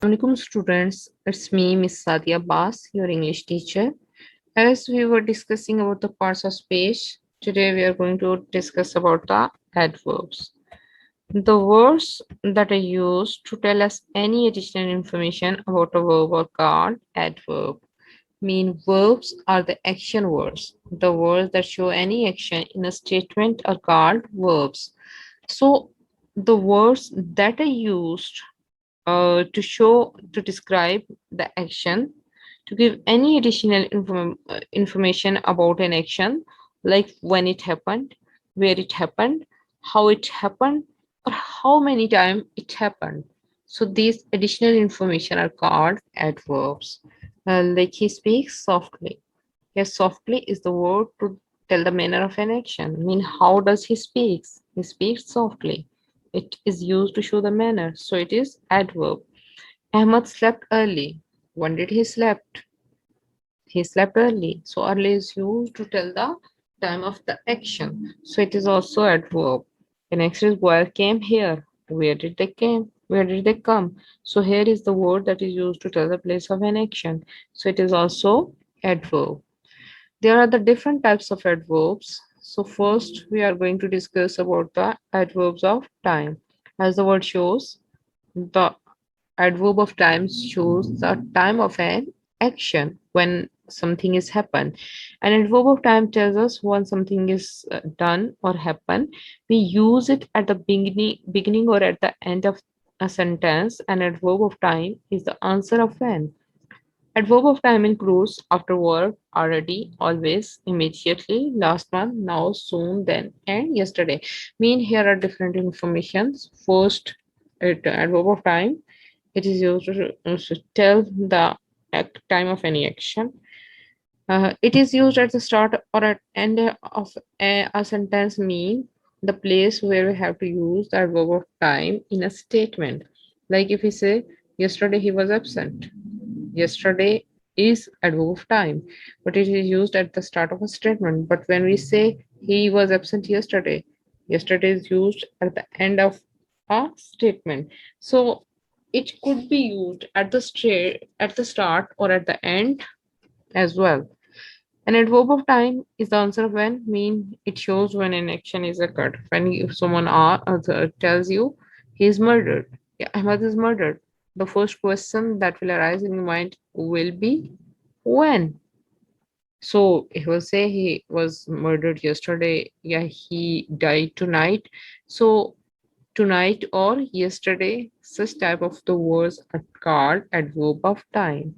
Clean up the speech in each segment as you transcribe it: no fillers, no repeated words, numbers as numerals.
Assalamualaikum students, it's me Miss Sadia Bas, your English teacher. As we were discussing about the parts of speech, today we are going to discuss about the adverbs. The words that are used to tell us any additional information about a verb are called adverb. Mean verbs are the action words. The words that show any action in a statement are called verbs. So the words that are used to describe the action, to give any additional information about an action, like when it happened, where it happened, how it happened, or how many times it happened. So these additional information are called adverbs. Like he speaks softly. Yes, softly is the word to tell the manner of an action. I mean, how does he speaks? He speaks softly. It is used to show the manner, so it is adverb. Ahmad slept early. When did he slept? He slept early. So early is used to tell the time of the action. So it is also adverb. The next is where came here. Where did they came? Where did they come? So here is the word that is used to tell the place of an action. So it is also adverb. There are the different types of adverbs. So first we are going to discuss about the adverbs of time. As the word shows, the adverb of time shows the time of an action when something is happened. An adverb of time tells us when something is done or happen. We use it at the beginning or at the end of a sentence. An adverb of time is the answer of when. Adverb of time includes afterward, already, always, immediately, last month, now, soon, then, and yesterday. Mean here are different informations. First, adverb of time. It is used to tell the time of any action. It is used at the start or at end of a sentence. Mean the place where we have to use the adverb of time in a statement. Like if we say yesterday he was absent. Yesterday is adverb of time, but it is used at the start of a statement. But when we say he was absent yesterday, yesterday is used at the end of a statement. So it could be used at the start or at the end as well. An adverb of time is the answer of when, mean it shows when an action is occurred. When someone tells you he is murdered, yeah, Ahmad is murdered, the first question that will arise in your mind will be when. So he will say he was murdered yesterday, yeah, he died tonight. So tonight or yesterday, such type of the words are called adverb of time.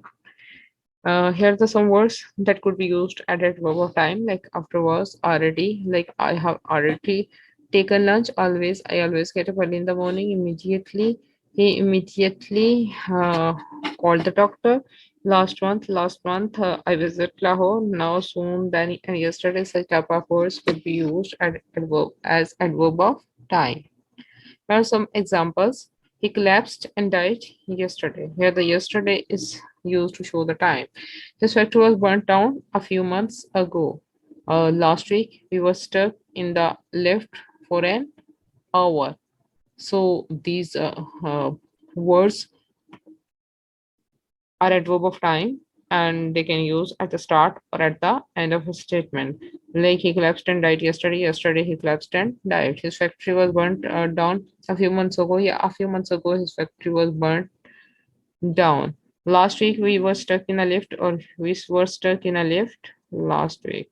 Here are some words that could be used at adverb of time, like afterwards, already, like I have already taken lunch, always, I always get up early in the morning, immediately, he immediately called the doctor. Last month, I visit Lahore, now, soon, then, and yesterday, such type of words could be used at adverb as adverb of time. Here are some examples. He collapsed and died yesterday. Here, the yesterday is used to show the time. His factory was burnt down a few months ago. Last week, we were stuck in the lift for an hour. So, these words are adverb of time and they can use at the start or at the end of a statement. Like he collapsed and died yesterday. Yesterday he collapsed and died. His factory was burnt down a few months ago. Yeah, a few months ago his factory was burnt down. Last week we were stuck in a lift, or we were stuck in a lift last week.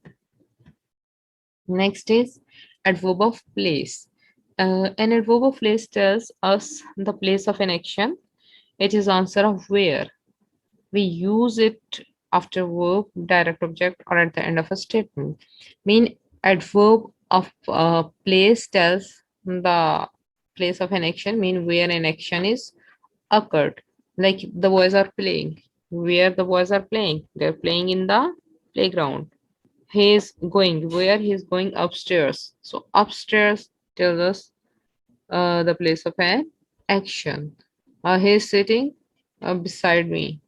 Next is adverb of place. An adverb of place tells us the place of an action. It is answer of where. We use it after verb, direct object, or at the end of a statement. Mean adverb of place tells the place of an action, mean where an action is occurred. Like the boys are playing. Where the boys are playing? They're playing in the playground. He is going. Where he is going? Upstairs. So upstairs tells us the place of an action. He is sitting beside me.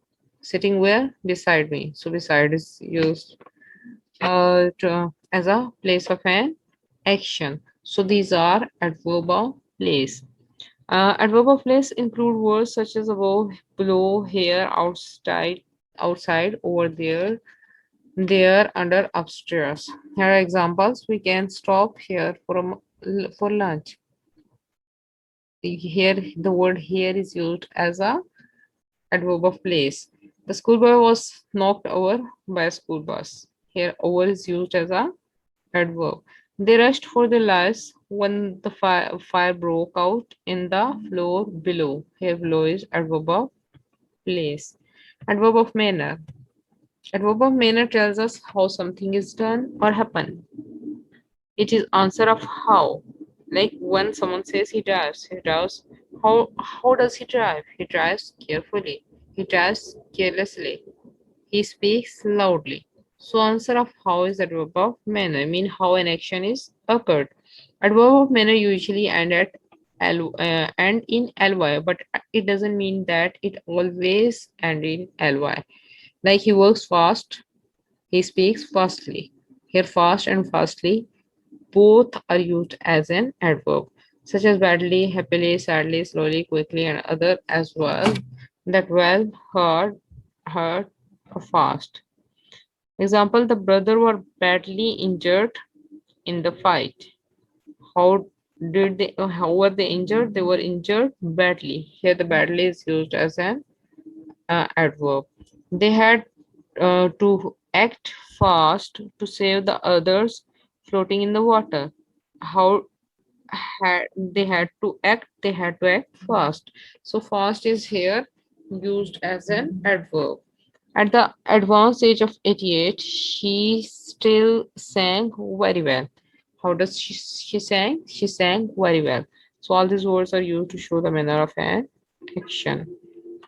Sitting where? Beside me. So beside is used as a place of an action. So these are adverb of place. Adverb of place include words such as above, below, here, outside, over there, under, upstairs. Here are examples. We can stop here for lunch. Here, the word here is used as a adverb of place. The schoolboy was knocked over by a school bus. Here, over is used as a adverb. They rushed for their lives when the fire broke out in the floor below. Here, below is adverb of place. Adverb of manner. Adverb of manner tells us how something is done or happen. It is answer of how. Like when someone says he drives. How does he drive? He drives carefully. He drives carelessly. He speaks loudly. So answer of how is adverb of manner, I mean how an action is occurred. Adverb of manner usually end in ly, but it doesn't mean that it always end in ly. Like he works fast, he speaks fastly. Here fast and fastly both are used as an adverb, such as badly, happily, sadly, slowly, quickly, and other as well. That well, hard, or fast. Example: the brother were badly injured in the fight. How how were they injured? They were injured badly. Here, the badly is used as an adverb. They had to act fast to save the others floating in the water. How had to act? They had to act fast. So fast is here used as an adverb. At the advanced age of 88, she still sang very well. How does she sang? She sang very well. So all these words are used to show the manner of an action.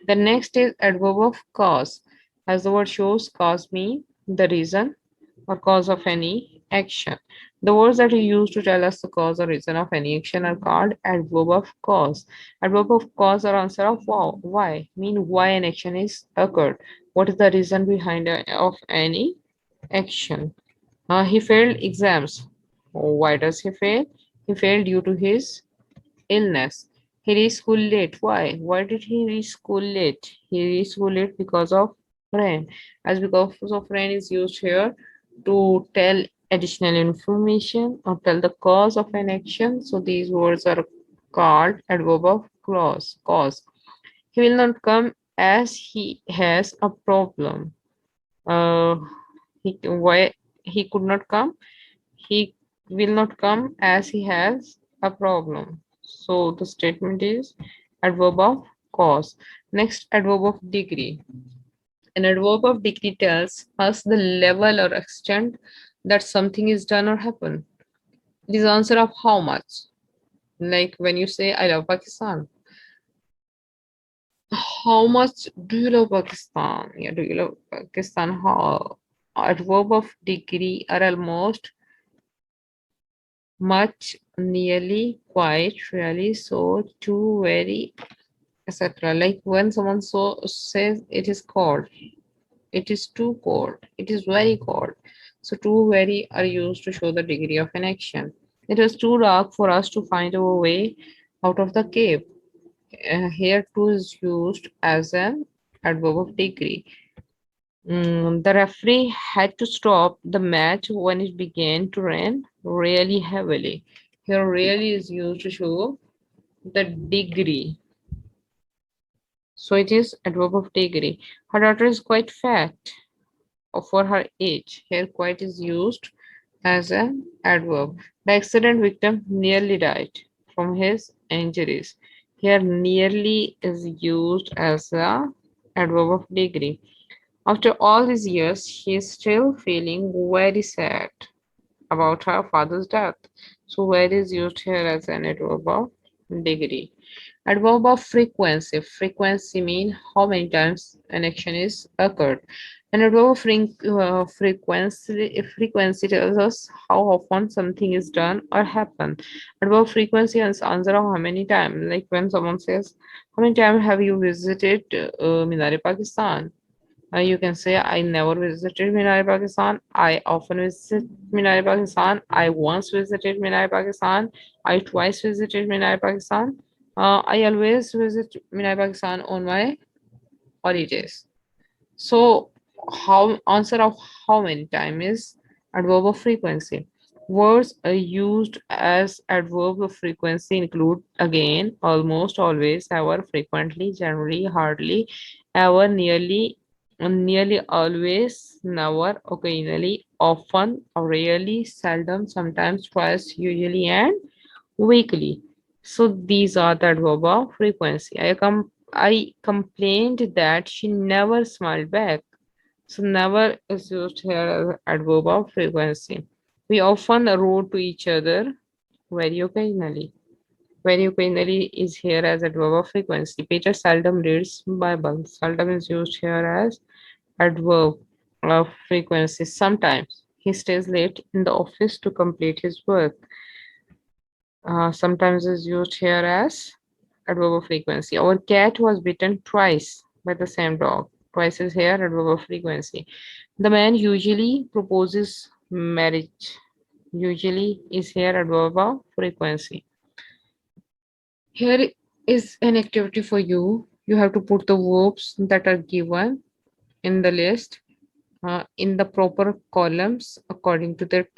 The next is adverb of cause. As the word shows, cause means the reason or cause of any action. The words that we use to tell us the cause or reason of any action are called adverb of cause. Adverb of cause or answer of why mean why an action is occurred. What is the reason behind of any action? He failed exams. Why does he fail? He failed due to his illness. He reached school late. Why? Why did he reach school late? He reached school late because of rain. As because of rain is used here to tell additional information or tell the cause of an action. So these words are called adverb of cause. He will not come as he has a problem. Why he could not come? He will not come as he has a problem. So the statement is adverb of cause. Next, adverb of degree. An adverb of degree tells us the level or extent that something is done or happen. It is answer of how much. Like when you say I love Pakistan. How much do you love Pakistan? Yeah, do you love Pakistan? How? Adverb of degree are almost, much, nearly, quite, really, so, too, very, etc. Like when someone says it is cold, it is too cold, it is very cold. So too, very are used to show the degree of an action. It was too dark for us to find our way out of the cave. Here too is used as an adverb of degree. The referee had to stop the match when it began to rain really heavily. Here, really is used to show the degree. So it is adverb of degree. Her daughter is quite fat for her age. Here, quite is used as an adverb. The accident victim nearly died from his injuries. Here, nearly is used as a adverb of degree. After all these years, she is still feeling very sad about her father's death. So, where is used here as an adverb of degree. Adverb of frequency. Frequency means how many times an action is occurred. An adverb of frequency tells us how often something is done or happen. Adverb frequency is answer of how many times. Like when someone says, "How many times have you visited Pakistan?" You can say, I never visited Minar Pakistan. I often visit Minar Pakistan. I once visited Minar Pakistan. I twice visited Minar Pakistan. I always visit Mina Pakistan on my holidays. So, how answer of how many time is adverb of frequency. Words are used as adverb of frequency include again, almost, always, ever, frequently, generally, hardly, ever, nearly always, never, occasionally, often, rarely, seldom, sometimes, twice, usually, and weekly. So these are the adverb of frequency. I complained that she never smiled back. So never is used here as adverb of frequency. We often wrote to each other very occasionally. Very occasionally is here as adverb of frequency. Peter seldom reads Bible. Seldom is used here as adverb of frequency. Sometimes he stays late in the office to complete his work. Sometimes is used here as adverb of frequency. Our cat was bitten twice by the same dog. Twice is here adverb of frequency. The man usually proposes marriage. Usually is here adverb of frequency. Here is an activity for you. You have to put the verbs that are given in the list in the proper columns according to their